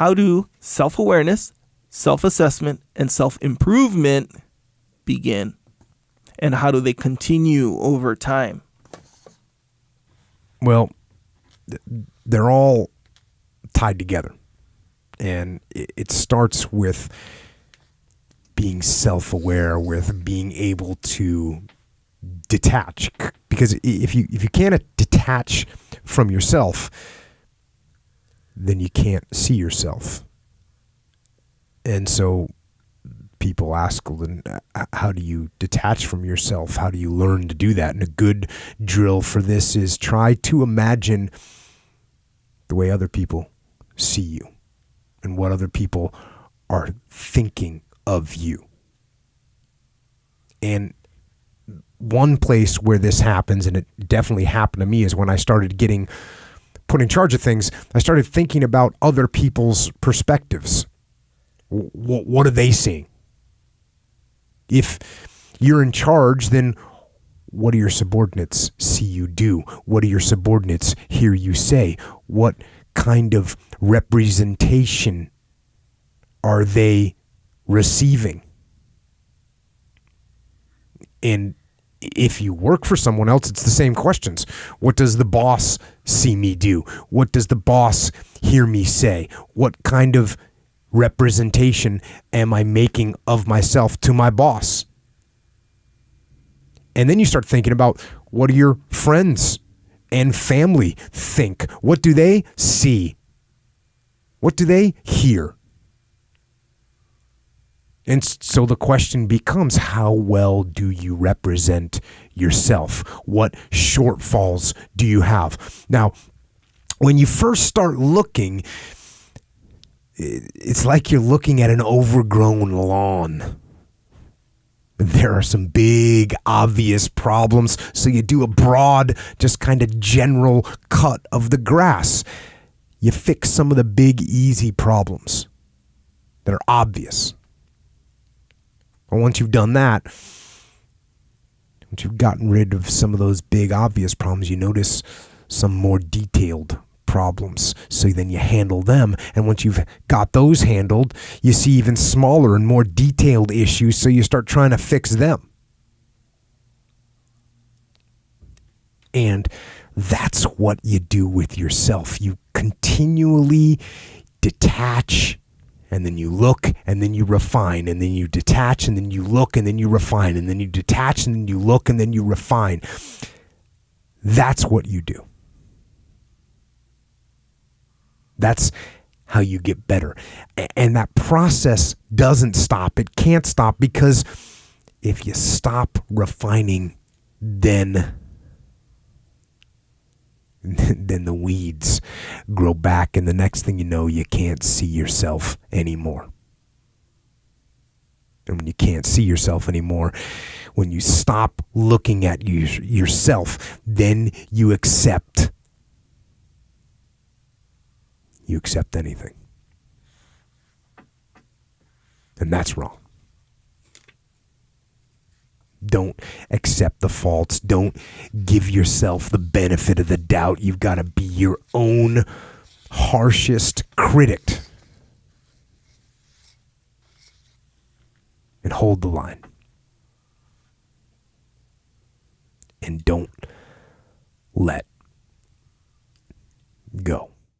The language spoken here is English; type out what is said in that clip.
how do self-awareness, self-assessment, and self-improvement begin? And how do they continue over time? Well, they're all tied together. And it starts with being self-aware, with being able to detach. Because if you can't detach from yourself, then you can't see yourself. And so people ask, well, then how do you detach from yourself? How do you learn to do that? And a good drill for this is try to imagine the way other people see you and what other people are thinking of you. And one place where this happens, and it definitely happened to me, is when I started getting put in charge of things, I started thinking about other people's perspectives. What are they seeing? If you're in charge, then what do your subordinates see you do? What do your subordinates hear you say? What kind of representation are they receiving? And if you work for someone else, it's the same questions. What does the boss see me do? What does the boss hear me say? What kind of representation am I making of myself to my boss? And then you start thinking about, what do your friends and family think? What do they see? What do they hear? And so the question becomes, how well do you represent yourself? What shortfalls do you have? Now, when you first start looking, it's like you're looking at an overgrown lawn. There are some big, obvious problems, so you do a broad, just kind of general cut of the grass. You fix some of the big, easy problems that are obvious. And once you've done that, once you've gotten rid of some of those big, obvious problems, you notice some more detailed problems. So then you handle them. And once you've got those handled, you see even smaller and more detailed issues. So you start trying to fix them. And that's what you do with yourself. You continually detach, and then you look, and then you refine, and then you detach, and then you look, and then you refine, and then you detach, and then you look, and then you refine. That's what you do. That's how you get better. And that process doesn't stop. It can't stop, because if you stop refining, then the weeds grow back, and the next thing you know, you can't see yourself anymore. And when you can't see yourself anymore, when you stop looking at yourself, then you accept anything. And that's wrong. Don't accept the faults. Don't give yourself the benefit of the doubt. You've got to be your own harshest critic and hold the line. And don't let go.